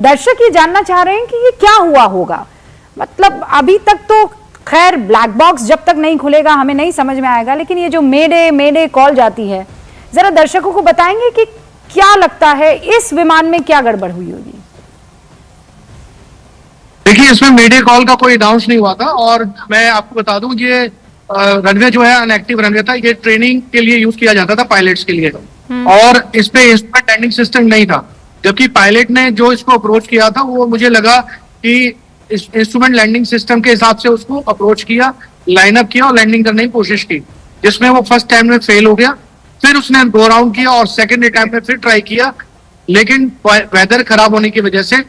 दर्शक ये जानना चाह रहे हैं कि ये क्या हुआ होगा। मतलब अभी तक तो खैर ब्लैक बॉक्स जब तक नहीं खुलेगा हमें नहीं समझ में आएगा, लेकिन ये जो मेडे कॉल जाती है, जरा दर्शकों को बताएंगे कि क्या लगता है इस विमान में क्या गड़बड़ हुई होगी। देखिए, इसमें मेडे कॉल का कोई अनाउंस नहीं हुआ था और मैं आपको बता दूं ये रनवे जो है अनएक्टिव रनवे था। ये ट्रेनिंग के लिए यूज किया जाता था पायलट्स के लिए, और इस पे इंस्ट्रूमेंट लैंडिंग सिस्टम नहीं था। जबकि पायलट ने जो इसको अप्रोच किया था वो मुझे लगा कि इंस्ट्रूमेंट लैंडिंग सिस्टम के हिसाब से उसको अप्रोच किया, लाइनअप किया और लैंडिंग करने की कोशिश की, जिसमें वो फर्स्ट टाइम में फेल हो गया। फिर उसने 2 राउंड किया और सेकेंड अटैम्प्ट में फिर ट्राई किया, लेकिन वेदर खराब होने की वजह से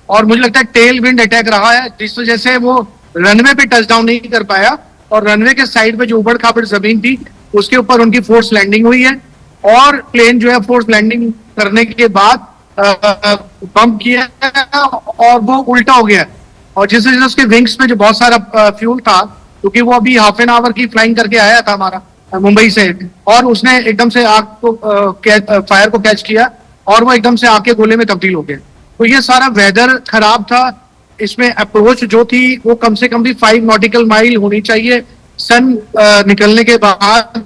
और मुझे लगता है टेल विंड अटैक रहा है, जिस वजह से वो रनवे पे टच डाउन नहीं कर पाया और रनवे के साइड पे जो उबड़ खाबड़ जमीन थी उसके ऊपर उनकी फोर्स लैंडिंग हुई है और प्लेन जो है फोर्स लैंडिंग करने के बाद बम्प किया और वो उल्टा हो गया। और जिस वजह से उसके विंग्स में जो बहुत सारा फ्यूल था, क्योंकि वो अभी हाफ एन आवर की फ्लाइंग करके आया था हमारा मुंबई से, और उसने एकदम से आग को फायर को कैच किया और वो एकदम से आग के गोले में तब्दील हो गया। तो ये सारा वेदर खराब था। इसमें अप्रोच जो थी वो कम से कम भी 5 नॉटिकल माइल होनी चाहिए सन निकलने के बाद।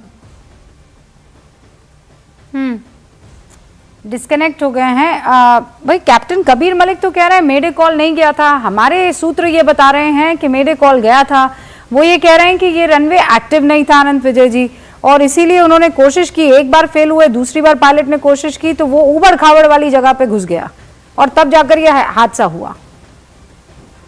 डिस्कनेक्ट हो गए हैं भाई। कैप्टन कबीर मलिक तो कह रहे हैं मेडे कॉल नहीं गया था, हमारे सूत्र ये बता रहे हैं कि मेडे कॉल गया था। वो ये कह रहे हैं कि ये रनवे एक्टिव नहीं था अनंत विजय जी, और इसीलिए उन्होंने कोशिश की, एक बार फेल हुए, दूसरी बार पायलट ने कोशिश की तो वो उबड़ खाबड़ वाली जगह पे घुस गया और तब जाकर ये हादसा हुआ।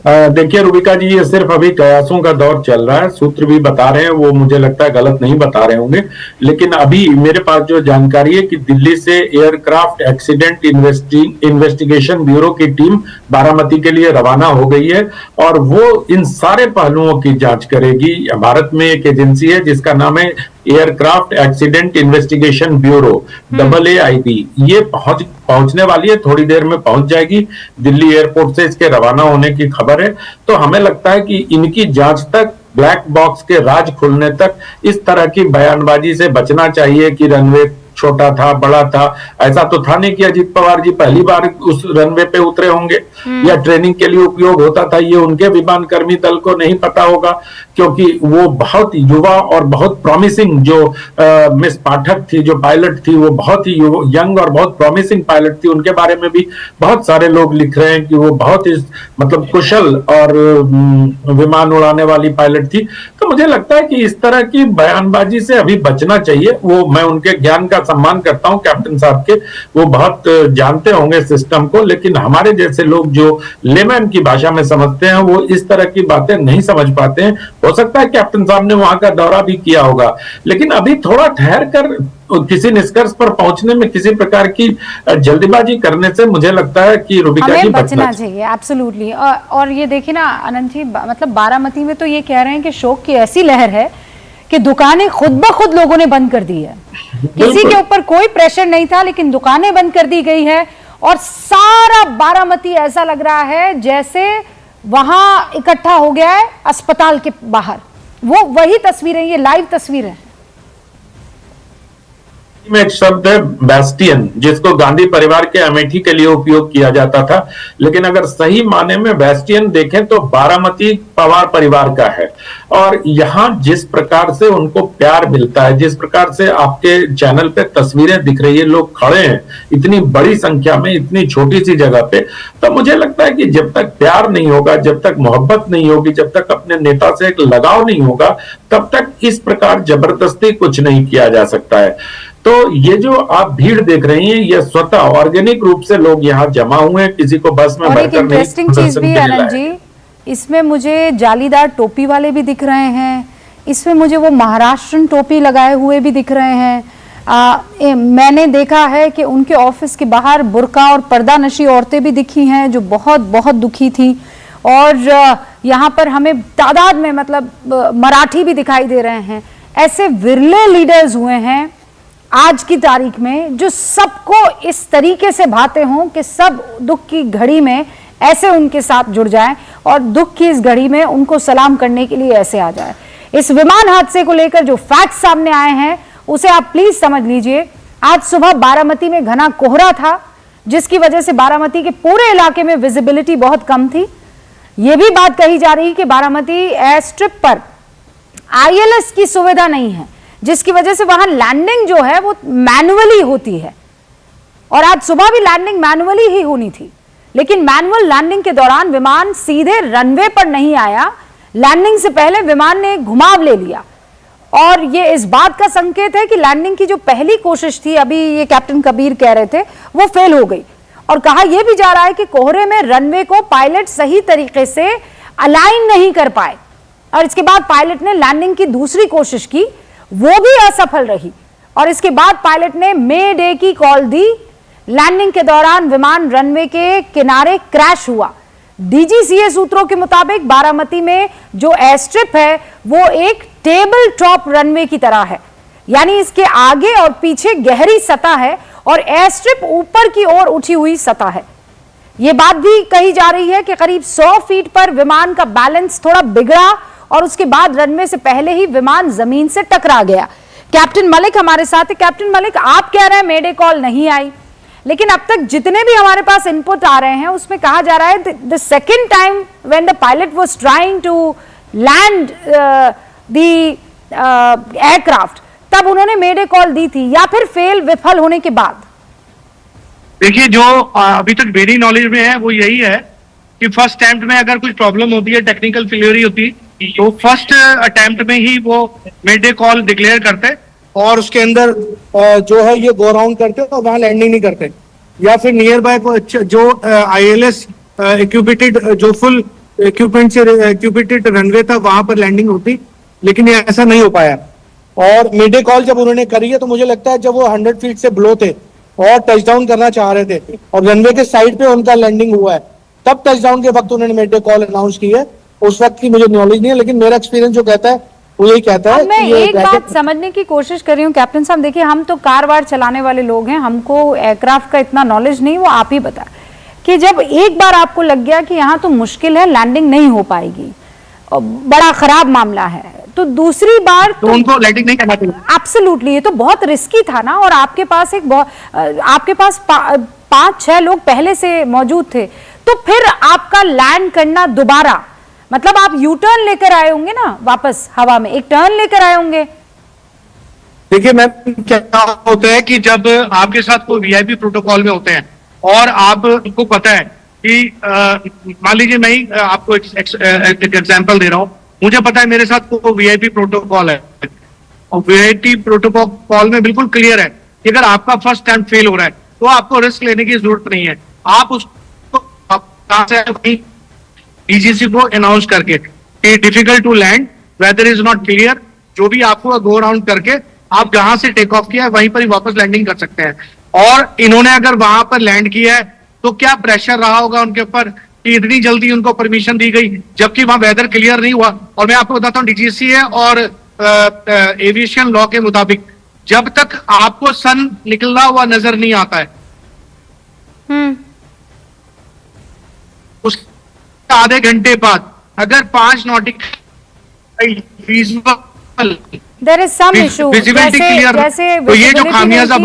देखिए रूबिका जी, ये सिर्फ अभी कयासों का दौर चल रहा है। सूत्र भी बता रहे हैं, वो मुझे लगता है गलत नहीं बता रहे होंगे, लेकिन अभी मेरे पास जो जानकारी है कि दिल्ली से एयरक्राफ्ट एक्सीडेंट इन्वेस्टिगेशन ब्यूरो की टीम बारामती के लिए रवाना हो गई है और वो इन सारे पहलुओं की जांच करेगी। भारत में एक एजेंसी है जिसका नाम है aircraft accident investigation bureau, AAIB। ये पहुंचने वाली है, थोड़ी देर में पहुंच जाएगी। दिल्ली एयरपोर्ट से इसके रवाना होने की खबर है। तो हमें लगता है कि इनकी जांच तक, ब्लैक बॉक्स के राज खुलने तक इस तरह की बयानबाजी से बचना चाहिए कि रनवे छोटा था, बड़ा था। ऐसा तो था नहीं कि अजीत पवार जी पहली बार उस रनवे पे उतरे होंगे या ट्रेनिंग के लिए उपयोग होता था। ये उनके विमान कर्मी दल को नहीं पता होगा, क्योंकि वो बहुत युवा और बहुत प्रॉमिसिंग जो मिस पाठक थी, जो पायलट थी, वो बहुत ही यंग और बहुत प्रॉमिसिंग पायलट थी। उनके बारे में भी बहुत सारे लोग लिख रहे हैं कि वो बहुत ही मतलब कुशल और विमान उड़ाने वाली पायलट थी। तो मुझे लगता है कि इस तरह की बयानबाजी से अभी बचना चाहिए। वो मैं उनके ज्ञान का सम्मान करता हूं कैप्टन साहब के, वो बहुत जानते होंगे सिस्टम को, लेकिन हमारे जैसे लोग जो लेमैन की भाषा में समझते हैं वो इस तरह की बातें नहीं समझ पाते हैं। हो सकता है कैप्टन साहब ने वहां का दौरा भी किया होगा, लेकिन अभी थोड़ा ठहर कर किसी निष्कर्ष पर पहुंचने में किसी प्रकार की जल्दीबाजी करने से मुझे लगता है कि रूबिका जी बचना चाहिए। एब्सोल्युटली। और ये देखिए ना अनंत जी, मतलब बारामती में तो ये कह रहे हैं कि शोक की ऐसी लहर है कि दुकानें खुद ब खुद लोगों ने बंद कर दी है। किसी के ऊपर कोई प्रेशर नहीं था, लेकिन दुकानें बंद कर दी गई है और सारा बारामती ऐसा लग रहा है जैसे वहां इकट्ठा हो गया है अस्पताल के बाहर। वो वही तस्वीरें, ये लाइव तस्वीर है। में एक शब्द है बेस्टियन, जिसको गांधी परिवार के अमेठी के लिए उपयोग किया जाता था, लेकिन अगर सही माने में बेस्टियन देखें तो बारामती पवार परिवार का है। और यहाँ जिस प्रकार से उनको प्यार मिलता है, जिस प्रकार से आपके चैनल पे तस्वीरें दिख रही है, लोग खड़े हैं इतनी बड़ी संख्या में इतनी छोटी सी जगह पे, तो मुझे लगता है कि जब तक प्यार नहीं होगा, जब तक मोहब्बत नहीं होगी, जब तक अपने नेता से एक लगाव नहीं होगा, तब तक इस प्रकार जबरदस्ती कुछ नहीं किया जा सकता है। तो ये जो आप भीड़ देख रही हैं, ये स्वतः ऑर्गेनिक रूप से लोग यहाँ जमा हुए हैं, किसी को बस में भरकर नहीं। इंटरेस्टिंग चीज भी है अनंत जी, इसमें मुझे जालीदार टोपी वाले भी दिख रहे हैं, इसमें मुझे वो महाराष्ट्रन टोपी लगाए हुए भी दिख रहे हैं। मैंने देखा है कि उनके ऑफिस के बाहर बुर्का और पर्दा नशी औरतें भी दिखी हैं जो बहुत बहुत दुखी थी। और यहाँ पर हमें तादाद में मतलब मराठी भी दिखाई दे रहे हैं। ऐसे विरले लीडर्स हुए हैं आज की तारीख में जो सबको इस तरीके से भाते हों कि सब दुख की घड़ी में ऐसे उनके साथ जुड़ जाएं और दुख की इस घड़ी में उनको सलाम करने के लिए ऐसे आ जाए। इस विमान हादसे को लेकर जो फैक्ट्स सामने आए हैं उसे आप प्लीज समझ लीजिए। आज सुबह बारामती में घना कोहरा था, जिसकी वजह से बारामती के पूरे इलाके में विजिबिलिटी बहुत कम थी। यह भी बात कही जा रही है कि बारामती एयर स्ट्रिप पर ILS की सुविधा नहीं है, जिसकी वजह से वहां लैंडिंग जो है वो मैनुअली होती है, और आज सुबह भी लैंडिंग मैनुअली ही होनी थी, लेकिन मैनुअल लैंडिंग के दौरान विमान सीधे रनवे पर नहीं आया। लैंडिंग से पहले विमान ने घुमाव ले लिया, और ये इस बात का संकेत है कि लैंडिंग की जो पहली कोशिश थी, अभी ये कैप्टन कबीर कह रहे थे, वो फेल हो गई। और कहा यह भी जा रहा है कि कोहरे में रनवे को पायलट सही तरीके से अलाइन नहीं कर पाए, और इसके बाद पायलट ने लैंडिंग की दूसरी कोशिश की, वो भी असफल रही, और इसके बाद पायलट ने मे डे की कॉल दी। लैंडिंग के दौरान विमान रनवे के किनारे क्रैश हुआ। DGCA सूत्रों के मुताबिक बारामती में जो एयर स्ट्रिप है वो एक टेबल टॉप रनवे की तरह है, यानी इसके आगे और पीछे गहरी सतह है और एयर स्ट्रिप ऊपर की ओर उठी हुई सतह है। यह बात भी कही जा रही है कि करीब 100 फीट पर विमान का बैलेंस थोड़ा बिगड़ा, और उसके बाद रनवे से पहले ही विमान जमीन से टकरा गया। कैप्टन मलिक हमारे साथ है। कैप्टन मलिक, आप कह रहे हैं मेडे कॉल नहीं आई, लेकिन अब तक जितने भी हमारे पास इनपुट आ रहे हैं उसमें कहा जा रहा है the second time when the pilot was trying to land the aircraft, तब उन्होंने मेडे कॉल दी थी, या फिर विफल होने के बाद? देखिए, जो अभी तक मेरी नॉलेज में है वो यही है कि फर्स्ट अटेम्प्ट में अगर कुछ प्रॉब्लम होती है, टेक्निकल फेलियर होती, तो फर्स्ट अटेम्प्ट में ही वो मेडे कॉल डिक्लेयर करते, और उसके अंदर जो है ये गो राउंड करते और वहां लैंडिंग नहीं करते, या फिर नियर बाय जो ILS इक्विपेटेड, जो फुल इक्विपमेंट से इक्विपेटेड रनवे था, वहां पर लैंडिंग होती, लेकिन ये ऐसा नहीं हो पाया। और मिडे कॉल जब उन्होंने करी है, तो मुझे लगता है जब वो 100 फीट से बिलो थे और टचडाउन करना चाह रहे थे और रनवे के साइड पे उनका लैंडिंग हुआ है, तब टचडाउन के वक्त उन्होंने मिडे कॉल अनाउंस की है। उस वक्त की मुझे नॉलेज नहीं है, लेकिन मेरा एक्सपीरियंस जो कहता है वो यही कहता है। मैं एक बात समझने की कोशिश कर रही हूँ कैप्टन साहब, देखिए हम तो कार वार चलाने वाले लोग हैं, हमको एयरक्राफ्ट का इतना नॉलेज नहीं, वो आप ही बता कि जब एक बार आपको लग गया कि यहाँ तो मुश्किल है, लैंडिंग नहीं हो पाएगी, बड़ा खराब मामला है, तो दूसरी बार तो उनको लैंडिंग नहीं करना चाहिए। एब्सोल्युटली, ये तो बहुत रिस्की था ना, और आपके पास आपके पास 5-6 लोग पहले से मौजूद थे, तो फिर आपका लैंड करना दोबारा, मतलब आप यू टर्न लेकर आए होंगे ना, वापस हवा में एक टर्न लेकर आए होंगे। देखिए मैम, क्या होता है कि जब आपके साथ कोई VIP प्रोटोकॉल में होते हैं और आपको पता है कि मान लीजिए मैं ही आपको एक एग्जांपल दे रहा हूँ, मुझे पता है मेरे साथ कोई VIP प्रोटोकॉल है, और VIP प्रोटोकॉल में बिल्कुल क्लियर है कि अगर आपका फर्स्ट अटेम्प्ट फेल हो रहा है तो आपको रिस्क लेने की जरूरत नहीं है, आप उसको DGC को अनाउंस करके कि difficult to land, weather is not clear, जो भी आपको गो राउंड करके आप जहां से टेक ऑफ किया है वहीं पर ही वापस लैंडिंग कर सकते हैं। और इन्होंने अगर वहां पर लैंड किया है तो क्या प्रेशर रहा होगा उनके ऊपर कि इतनी जल्दी उनको परमिशन दी गई, जबकि वहां वेदर क्लियर नहीं हुआ। और मैं आपको बताता हूँ, DGCA और एविएशन लॉ के मुताबिक जब तक आपको सन निकलना हुआ नजर नहीं आता है, उस आधे घंटे बाद अगर 5 nautical there is some issue, visibility clear, तो ये जो खामियाजा